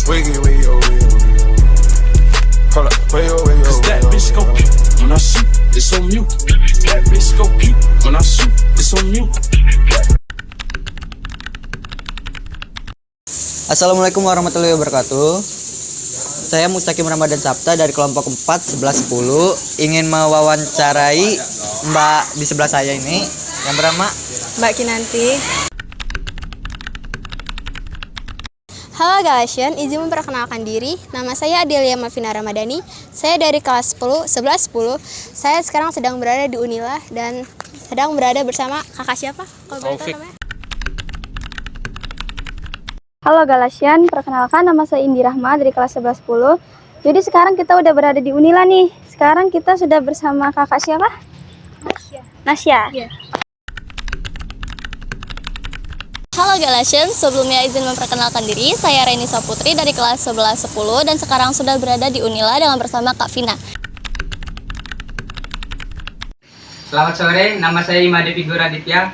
Wiggy, wiggy, oh, wiggy, oh, wiggy, oh. Hold up, wiggy, oh, wiggy, oh, Cause that wiggy, bitch go oh, pew when I shoot, it's on mute. That bitch go pew when I shoot, it's on mute. Assalamualaikum warahmatullahi wabarakatuh. Saya Mustaqim Ramadan Sapta dari kelompok 4 1110 ingin mewawancarai Mbak di sebelah saya ini yang bernama Mbak Kinanti. Halo Galasian, izin memperkenalkan diri. Nama saya Adelia Mafina Ramadhani. Saya dari kelas 1110. Saya sekarang sedang berada di Unila dan sedang berada bersama kakak siapa? Kalau boleh tahu namanya? Halo Galasian, perkenalkan nama saya Indi Rahma dari kelas 1110. Jadi sekarang kita udah berada di Unila nih. Sekarang kita sudah bersama kakak siapa? Nasya. Iya. Halo Galasian, sebelumnya izin memperkenalkan diri. Saya Reni Saputri dari kelas 1110 dan sekarang sudah berada di Unila dengan bersama Kak Vina. Selamat sore, nama saya Imade Figur Aditya.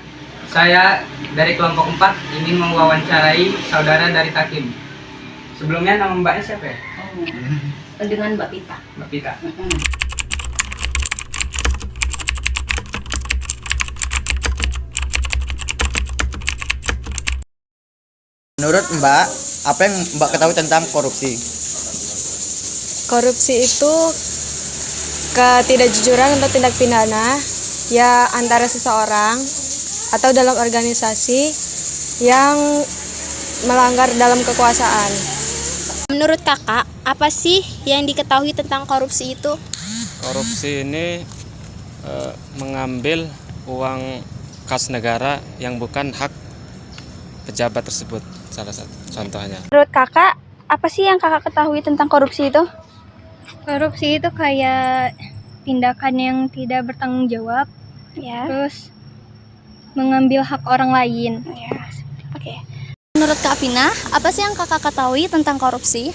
Saya dari kelompok 4 ingin mewawancarai saudara dari Takim. Sebelumnya nama mbaknya siapa ya? Dengan Mbak Pita. Mbak Pita. Menurut Mbak, apa yang Mbak ketahui tentang korupsi? Korupsi itu ketidakjujuran atau tindak pidana ya antara seseorang atau dalam organisasi yang melanggar dalam kekuasaan. Menurut kakak, apa sih yang diketahui tentang korupsi itu? Korupsi ini mengambil uang kas negara yang bukan hak pejabat tersebut, salah satu contohnya. Menurut kakak, apa sih yang kakak ketahui tentang korupsi itu? Korupsi itu kayak tindakan yang tidak bertanggung jawab, Ya. terus mengambil hak orang lain. Ya. Oke. Menurut Kak Vina, apa sih yang kakak ketahui tentang korupsi?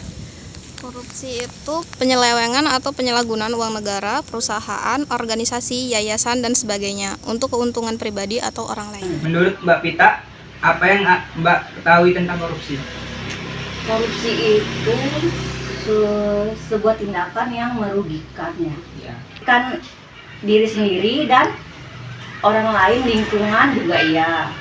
Korupsi itu penyelewengan atau penyalahgunaan uang negara, perusahaan, organisasi, yayasan, dan sebagainya untuk keuntungan pribadi atau orang lain. Menurut Mbak Pita, apa yang Mbak ketahui tentang korupsi? Korupsi itu sebuah tindakan yang merugikannya. Ya. Kan diri sendiri dan orang lain, lingkungan juga iya.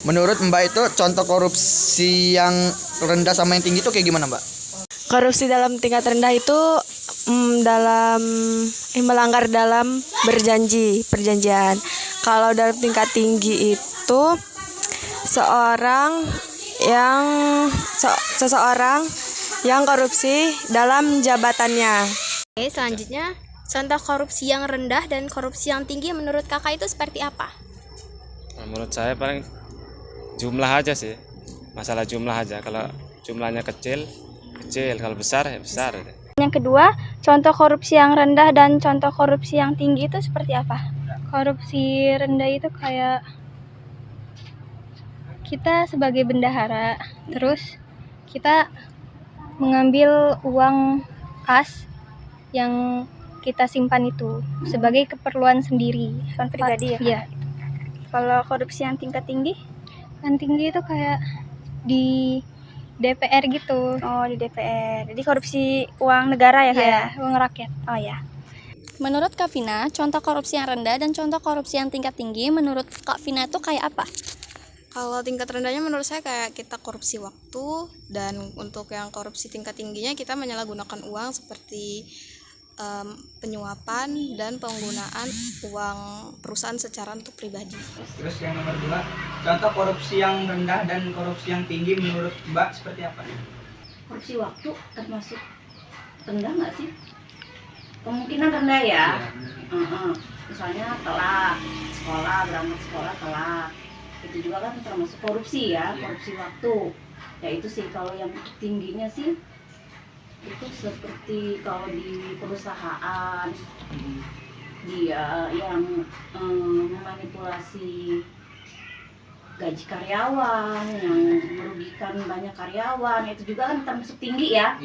Menurut Mbak itu contoh korupsi yang rendah sama yang tinggi itu kayak gimana Mbak? Korupsi dalam tingkat rendah itu melanggar dalam perjanjian. Kalau dalam tingkat tinggi itu seseorang yang korupsi dalam jabatannya. Oke, selanjutnya, contoh korupsi yang rendah dan korupsi yang tinggi menurut kakak itu seperti apa? Nah, menurut saya paling jumlah aja sih, masalah jumlah aja. Kalau jumlahnya kecil, kalau besar ya besar. Yang kedua, contoh korupsi yang rendah dan contoh korupsi yang tinggi itu seperti apa? Korupsi rendah itu kayak kita sebagai bendahara, terus kita mengambil uang kas yang kita simpan itu sebagai keperluan sendiri, Keperluan pribadi ya? Iya. Kalau korupsi yang tingkat tinggi? Yang tinggi itu kayak di DPR gitu. Oh, di DPR. Jadi korupsi uang negara ya kayak? Iya, uang rakyat. Oh ya. Menurut Kak Vina, contoh korupsi yang rendah dan contoh korupsi yang tingkat tinggi menurut Kak Vina itu kayak apa? Kalau tingkat rendahnya menurut saya kayak kita korupsi waktu, dan untuk yang korupsi tingkat tingginya kita menyalahgunakan uang seperti penyuapan dan penggunaan uang perusahaan secara untuk pribadi. Terus yang nomor 2, contoh korupsi yang rendah dan korupsi yang tinggi menurut Mbak seperti apa? Korupsi waktu termasuk rendah nggak sih? Kemungkinan rendah ya. Misalnya telat sekolah, berangkat sekolah telat. Itu juga kan termasuk korupsi ya, korupsi waktu. Ya itu sih. Kalau yang tingginya sih itu seperti kalau di perusahaan dia yang memanipulasi gaji karyawan, yang merugikan banyak karyawan, itu juga kan termasuk tinggi ya.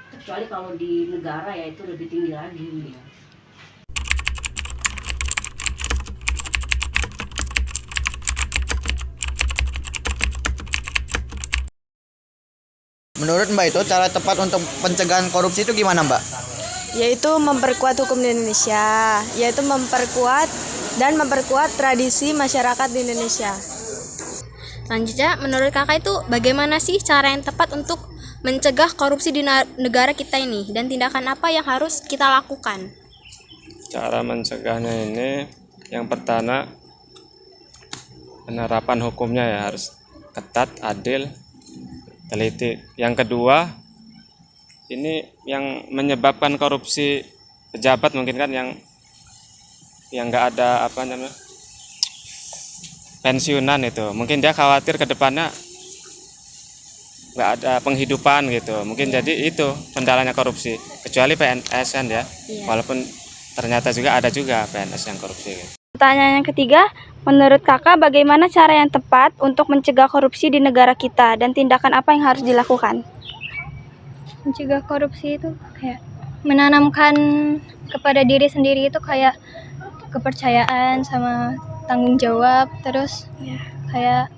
Kecuali kalau di negara ya itu lebih tinggi lagi. Menurut Mbak itu cara tepat untuk pencegahan korupsi itu gimana Mbak? Yaitu memperkuat hukum di Indonesia, yaitu memperkuat tradisi masyarakat di Indonesia. Selanjutnya, menurut kakak itu bagaimana sih cara yang tepat untuk mencegah korupsi di negara kita ini dan tindakan apa yang harus kita lakukan? Cara mencegahnya ini yang pertama penerapan hukumnya ya harus ketat, adil, teliti. Yang kedua ini yang menyebabkan korupsi pejabat mungkin kan yang nggak ada apa namanya pensiunan itu, mungkin dia khawatir ke depannya nggak ada penghidupan gitu, mungkin jadi itu kendalanya korupsi, kecuali PNS kan ya, walaupun ternyata juga ada juga PNS yang korupsi gitu. Pertanyaan yang ketiga, menurut kakak bagaimana cara yang tepat untuk mencegah korupsi di negara kita dan tindakan apa yang harus dilakukan? Mencegah korupsi itu kayak menanamkan kepada diri sendiri itu kayak kepercayaan sama tanggung jawab, terus kayak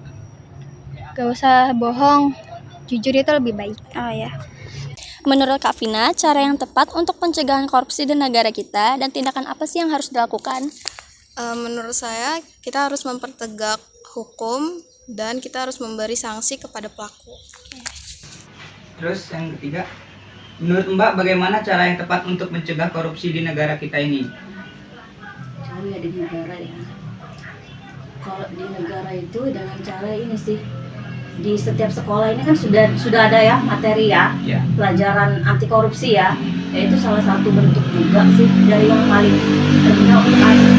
gak usah bohong, jujur itu lebih baik. Oh ya. Menurut Kak Vina, cara yang tepat untuk pencegahan korupsi di negara kita dan tindakan apa sih yang harus dilakukan? Menurut saya, kita harus mempertegak hukum dan kita harus memberi sanksi kepada pelaku. Terus yang ketiga, menurut Mbak bagaimana cara yang tepat untuk mencegah korupsi di negara kita ini? Jauh ya di negara ya. Kalau di negara itu dengan cara ini sih, di setiap sekolah ini kan sudah ada ya materi ya, pelajaran anti korupsi ya. Itu salah satu bentuk juga sih dari yang paling terkenal untuk ada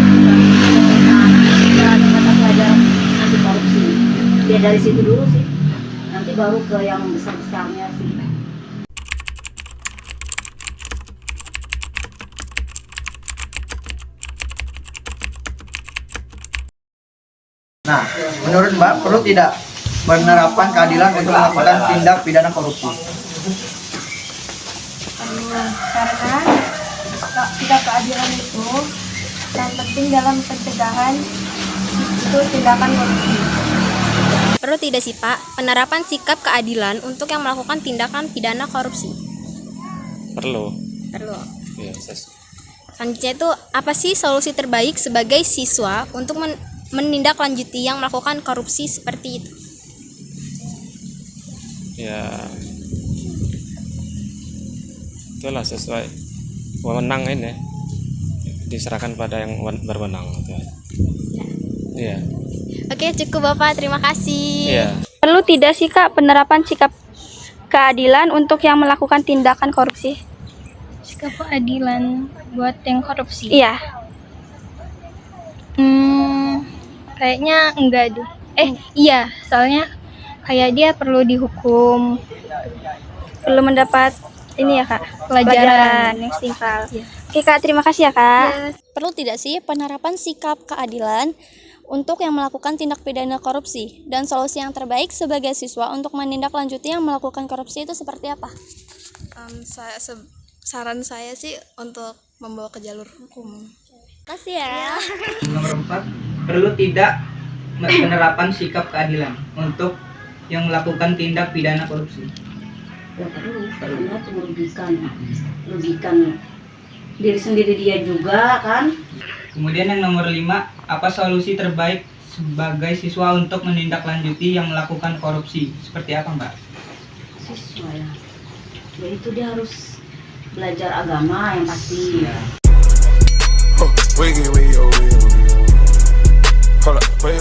mata pelajaran anti korupsi. Ya dari situ dulu sih, nanti baru ke yang besar-besarnya sih. Nah, menurut Mbak perlu tidak penerapan keadilan untuk melakukan tindak pidana korupsi? Karena tidak keadilan itu yang penting dalam pencegahan itu tindakan korupsi. Perlu tidak sih Pak, penerapan sikap keadilan untuk yang melakukan tindakan pidana korupsi? Perlu. Ya, Selanjutnya itu apa sih solusi terbaik sebagai siswa untuk menindaklanjuti yang melakukan korupsi seperti itu? Ya itulah sesuai wewenang ini diserahkan pada yang berwenang gitu. Iya. Oke, cukup Bapak, terima kasih. Iya. Perlu tidak sih Kak penerapan sikap keadilan untuk yang melakukan tindakan korupsi? Sikap keadilan buat yang korupsi? Iya. Kayaknya enggak deh. Iya, soalnya kayak dia perlu dihukum, Perlu mendapat ini ya Kak, pelajaran yang setimpal. Oke Kak, terima kasih ya Kak. Perlu tidak sih penerapan sikap keadilan untuk yang melakukan tindak pidana korupsi, dan solusi yang terbaik sebagai siswa untuk menindaklanjuti yang melakukan korupsi itu seperti apa? Saran saya sih untuk membawa ke jalur hukum. Kasih ya. Nomor 4, perlu tidak penerapan sikap keadilan untuk yang melakukan tindak pidana korupsi? Ya perlu, karena itu merugikan diri sendiri dia juga kan. Kemudian yang nomor 5, apa solusi terbaik sebagai siswa untuk menindaklanjuti yang melakukan korupsi? Seperti apa Mbak? Siswa ya, itu dia harus belajar agama yang pasti. Hold up, wait,